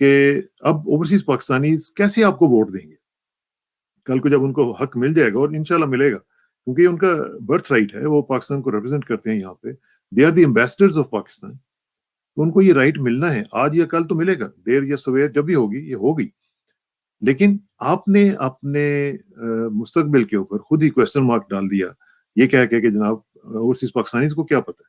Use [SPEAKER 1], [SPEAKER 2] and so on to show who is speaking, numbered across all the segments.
[SPEAKER 1] کہ اب overseas Pakistanis کیسے آپ کو ووٹ دیں گے کل کو جب ان کو حق مل جائے گا، اور انشاءاللہ ملے گا، کیونکہ ان کا برتھ رائٹ ہے، وہ پاکستان کو ریپرزینٹ کرتے ہیں یہاں پہ، they are the ambassadors of Pakistan, تو ان کو یہ رائٹ ملنا ہے، آج یا کل تو ملے گا، دیر یا سویر جب بھی ہوگی یہ ہوگی، لیکن آپ نے اپنے مستقبل کے اوپر خود ہی کوشچن مارک ڈال دیا، یہ کہہ کے کہ جناب اوورسیز پاکستانیز کو کیا پتہ ہے.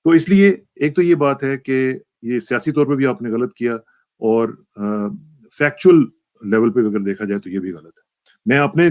[SPEAKER 1] تو اس لیے ایک تو یہ بات ہے کہ یہ سیاسی طور پہ بھی آپ نے غلط کیا، اور فیکچول لیول پہ اگر دیکھا جائے تو یہ بھی غلط ہے. میں اپنے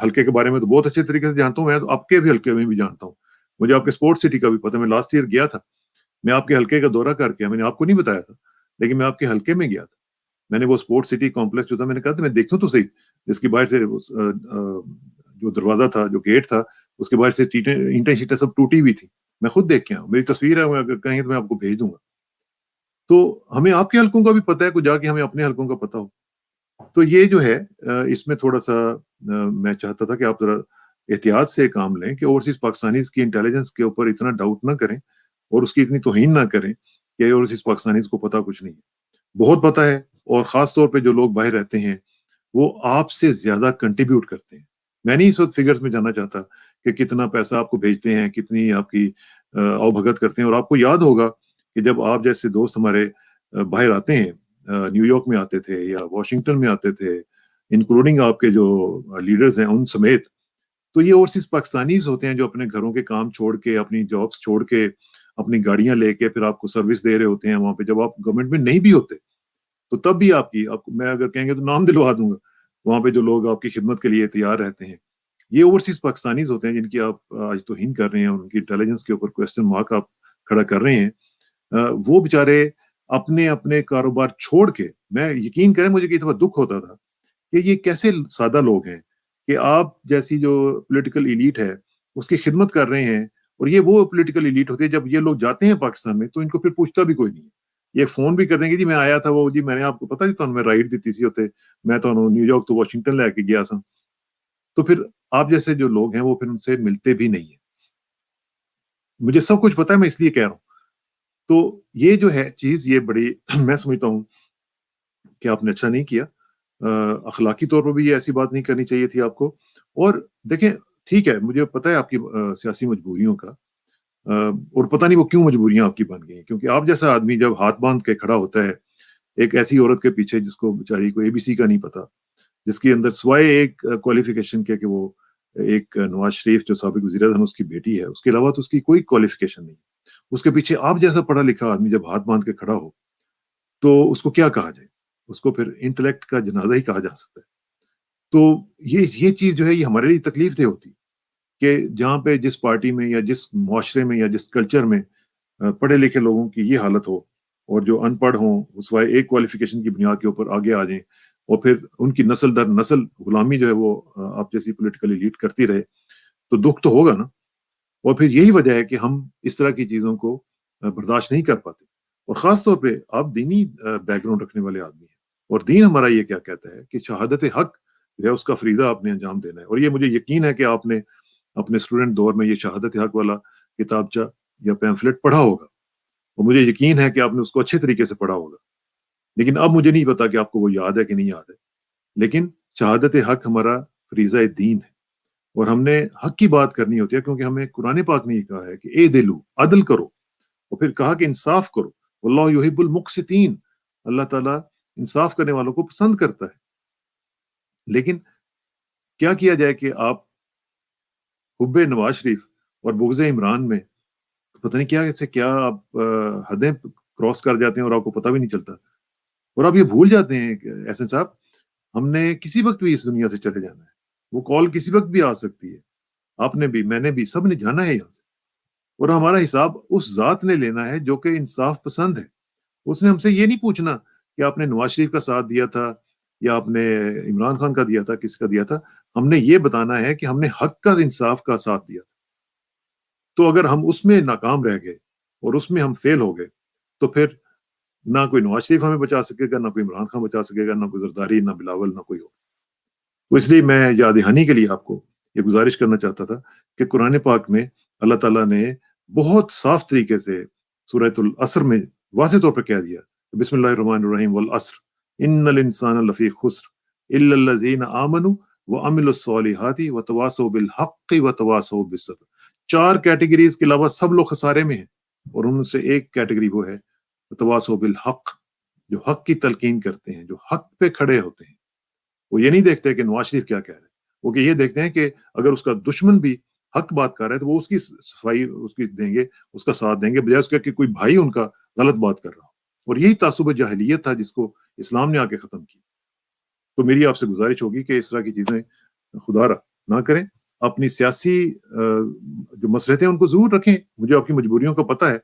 [SPEAKER 1] حلقے کے بارے میں تو بہت اچھے طریقے سے جانتا ہوں، میں تو آپ کے بھی حلقے میں بھی جانتا ہوں، مجھے آپ کے اسپورٹ سٹی کا بھی پتہ ہے، میں لاسٹ ایئر گیا تھا، میں آپ کے حلقے کا دورہ کر کے، میں نے آپ کو نہیں بتایا تھا لیکن میں آپ کے حلقے میں گیا تھا، میں نے وہ اسپورٹ سٹی کمپلیکس جو تھا، میں نے کہا تھا میں دیکھوں تو صحیح، جس کی باہر سے جو دروازہ تھا، جو گیٹ تھا، اس کے باہر سے اینٹیں شیٹیں سب ٹوٹی ہوئی تھی، میں خود دیکھ کے آؤں، میری تصویر ہے، اگر کہیں تو میں آپ کو بھیج دوں گا. تو ہمیں آپ کے حلقوں کا بھی پتہ ہے، کچھ جا کے ہمیں اپنے حلقوں کا پتہ ہو. تو یہ جو ہے اس میں تھوڑا سا میں چاہتا تھا کہ آپ ذرا احتیاط سے کام لیں کہ اوورسیز پاکستانیز کی انٹیلیجنس کے اوپر اتنا ڈاؤٹ نہ کریں اور اس کی اتنی توہین نہ کریں کہ اوورسیز پاکستانیز کو پتہ کچھ نہیں ہے، بہت پتہ ہے، اور خاص طور پہ جو لوگ باہر رہتے ہیں وہ آپ سے زیادہ کنٹریبیوٹ کرتے ہیں. میں نہیں اس وقت فگرز میں جانا چاہتا کہ کتنا پیسہ آپ کو بھیجتے ہیں، کتنی آپ کی آؤ بھگت کرتے ہیں، اور آپ کو یاد ہوگا کہ جب آپ جیسے دوست ہمارے باہر آتے ہیں، نیو یارک میں آتے تھے یا واشنگٹن میں آتے تھے، انکلوڈنگ آپ کے جو لیڈرز ہیں ان سمیت، تو یہ اوورسیز پاکستانیز ہوتے ہیں جو اپنے گھروں کے کام چھوڑ کے، اپنی جابس چھوڑ کے، اپنی گاڑیاں لے کے پھر آپ کو سروس دے رہے ہوتے ہیں وہاں پہ، جب آپ گورنمنٹ میں نہیں بھی ہوتے تو تب بھی آپ کو میں اگر کہیں گے تو نام دلوا دوں گا، وہاں پہ جو لوگ آپ کی خدمت کے لیے تیار رہتے ہیں، یہ اوورسیز پاکستانیز ہوتے ہیں جن کی آپ آج توہین کر رہے ہیں، ان کی انٹیلیجنس کے اوپر کوشچن مارک آپ کھڑا کر رہے ہیں. وہ بیچارے اپنے اپنے کاروبار چھوڑ کے، میں یقین کریں مجھے کئی دفعہ دکھ ہوتا تھا کہ یہ کیسے سادہ لوگ ہیں کہ آپ جیسی جو پولیٹیکل ایلیٹ ہے اس کی خدمت کر رہے ہیں، اور یہ وہ پولیٹیکل ایلیٹ ہوتی ہے جب یہ لوگ جاتے ہیں پاکستان میں تو ان کو پھر پوچھتا بھی کوئی نہیں ہے. یہ فون بھی کر دیں گے، جی میں آیا تھا، وہ جی میں نے آپ کو پتا جی میں رائڈ دیتی سی ہوتے، میں تو نیو یارک تو واشنگٹن لے کے گیا سا. تو پھر آپ جیسے جو لوگ ہیں وہ پھر ان سے ملتے بھی نہیں ہیں. مجھے سب کچھ پتا ہے، میں اس لیے کہہ رہا ہوں. تو یہ جو ہے چیز، یہ بڑی میں سمجھتا ہوں کہ آپ نے اچھا نہیں کیا، اخلاقی طور پر بھی یہ ایسی بات نہیں کرنی چاہیے تھی آپ کو. اور دیکھیں ٹھیک ہے، مجھے پتا ہے آپ کی سیاسی مجبوریوں کا، اور پتہ نہیں وہ کیوں مجبوریاں آپ کی بن گئی ہیں، کیونکہ آپ جیسا آدمی جب ہاتھ باندھ کے کھڑا ہوتا ہے ایک ایسی عورت کے پیچھے جس کو بیچاری کو ABC کا نہیں پتا، جس کے اندر سوائے ایک کوالیفیکیشن کے کہ وہ ایک نواز شریف جو سابق وزیر اعظم اس کی بیٹی ہے، اس کے علاوہ تو اس کی کوئی کوالیفیکیشن نہیں، اس کے پیچھے آپ جیسا پڑھا لکھا آدمی جب ہاتھ باندھ کے کھڑا ہو تو اس کو کیا کہا جائے؟ اس کو پھر انٹلیکٹ کا جنازہ ہی کہا جا سکتا ہے. تو یہ چیز جو ہے یہ ہمارے لیے تکلیف دہ ہوتی کہ جہاں پہ جس پارٹی میں یا جس معاشرے میں یا جس کلچر میں پڑھے لکھے لوگوں کی یہ حالت ہو، اور جو ان پڑھ ہوں سوائے ایک کوالیفیکیشن کی بنیاد کے اوپر آگے آ جائیں، اور پھر ان کی نسل در نسل غلامی جو ہے وہ آپ جیسی پولیٹیکلی لیڈ کرتی رہے، تو دکھ تو ہوگا نا. اور پھر یہی وجہ ہے کہ ہم اس طرح کی چیزوں کو برداشت نہیں کر پاتے. اور خاص طور پہ آپ دینی بیک گراؤنڈ رکھنے والے آدمی ہیں، اور دین ہمارا یہ کیا کہتا ہے کہ شہادت حق جو ہے اس کا فریضہ آپ نے انجام دینا ہے. اور یہ مجھے یقین ہے کہ آپ نے اپنے اسٹوڈنٹ دور میں یہ شہادت حق والا کتابچہ یا پیمفلٹ پڑھا ہوگا، اور مجھے یقین ہے کہ آپ نے اس کو اچھے طریقے سے پڑھا ہوگا. لیکن اب مجھے نہیں پتا کہ آپ کو وہ یاد ہے کہ نہیں یاد ہے، لیکن شہادت حق ہمارا فریضہ دین ہے، اور ہم نے حق کی بات کرنی ہوتی ہے، کیونکہ ہمیں قرآن پاک نے یہ کہا ہے کہ اے دلو عدل کرو، اور پھر کہا کہ انصاف کرو، واللہ یحب المقسطین، اللہ تعالیٰ انصاف کرنے والوں کو پسند کرتا ہے. لیکن کیا کیا جائے کہ آپ حب نواز شریف اور بغض عمران میں پتہ نہیں کیا سے کیا آپ حدیں کراس کر جاتے ہیں اور آپ کو پتہ بھی نہیں چلتا، اور آپ یہ بھول جاتے ہیں کہ احسن صاحب ہم نے کسی وقت بھی اس دنیا سے چلے جانا ہے، وہ کال کسی وقت بھی آ سکتی ہے، آپ نے بھی، میں نے بھی، سب نے جانا ہے یہاں سے، اور ہمارا حساب اس ذات نے لینا ہے جو کہ انصاف پسند ہے. اس نے ہم سے یہ نہیں پوچھنا کہ آپ نے نواز شریف کا ساتھ دیا تھا یا آپ نے عمران خان کا دیا تھا، کس کا دیا تھا. ہم نے یہ بتانا ہے کہ ہم نے حق کا انصاف کا ساتھ دیا تھا. تو اگر ہم اس میں ناکام رہ گئے اور اس میں ہم فیل ہو گئے تو پھر نہ کوئی نواز شریف ہمیں بچا سکے گا، نہ کوئی عمران خان بچا سکے گا، نہ کوئی زرداری، نہ بلاول، نہ کوئی ہو. تو اس لیے میں یاد دہانی کے لیے آپ کو یہ گزارش کرنا چاہتا تھا کہ قرآن پاک میں اللہ تعالیٰ نے بہت صاف طریقے سے سورۃ العصر میں واضح طور پر کہہ دیا بسم اللہ الرحمن الرحیم والعصر ان الانسان لفی خسر الا الذین آمنوا وعملوا الصالحات وتواصوا بالحق وتواصوا بالصبر. 4 کیٹیگریز کے علاوہ سب لوگ خسارے میں ہیں، اور ان سے ایک کیٹیگری وہ ہے وتواصوا بالحق، جو حق کی تلقین کرتے ہیں، جو حق پہ کھڑے ہوتے ہیں. وہ یہ نہیں دیکھتے کہ نواز شریف کیا کہہ رہے ہیں، وہ کہ یہ دیکھتے ہیں کہ اگر اس کا دشمن بھی حق بات کر رہا ہے تو وہ اس کی صفائی اس کی دیں گے، اس کا ساتھ دیں گے، بجائے اس کے کہ کوئی بھائی ان کا غلط بات کر رہا ہو. اور یہی تعصب جاہلیت تھا جس کو اسلام نے آ کے ختم کی. تو میری آپ سے گزارش ہوگی کہ اس طرح کی چیزیں خدا را نہ کریں. اپنی سیاسی جو مصلحتیں ان کو ضرور رکھیں، مجھے آپ کی مجبوریوں کا پتہ ہے،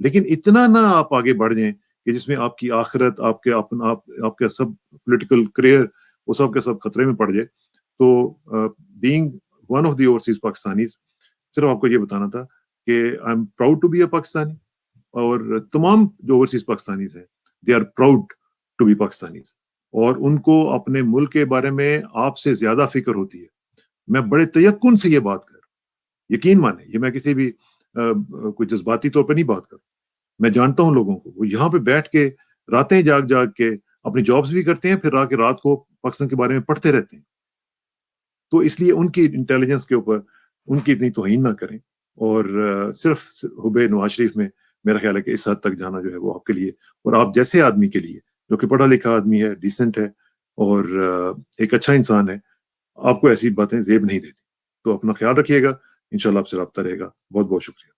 [SPEAKER 1] لیکن اتنا نہ آپ آگے بڑھ جائیں کہ جس میں آپ کی آخرت، آپ کا سب پولیٹیکل کریئر، وہ سب کے سب خطرے میں پڑ جائے. تو being one of the overseas Pakistanis, صرف آپ کو یہ بتانا تھا کہ I am proud to be a Pakistani, اور تمام جو اوورسیز پاکستانیز ہیں they are proud to be Pakistanis, اور ان کو اپنے ملک کے بارے میں آپ سے زیادہ فکر ہوتی ہے. میں بڑے تیقن سے یہ بات کر، یقین مانیں، یہ میں کسی بھی کوئی جذباتی طور پہ نہیں بات کر. میں جانتا ہوں لوگوں کو، وہ یہاں پہ بیٹھ کے راتیں جاگ جاگ کے اپنی جابس بھی کرتے ہیں، پھر رات کو پاکستان کے بارے میں پڑھتے رہتے ہیں. تو اس لیے ان کی انٹیلیجنس کے اوپر ان کی اتنی توہین نہ کریں. اور صرف حب نواز شریف میں میرا خیال ہے کہ اس حد تک جانا جو ہے وہ آپ کے لیے اور آپ جیسے آدمی کے لیے، جو کہ پڑھا لکھا آدمی ہے، ڈیسنٹ ہے، اور ایک اچھا انسان ہے، آپ کو ایسی باتیں زیب نہیں دیتی. تو اپنا خیال رکھیے گا، انشاءاللہ آپ سے رابطہ رہے گا. بہت بہت شکریہ.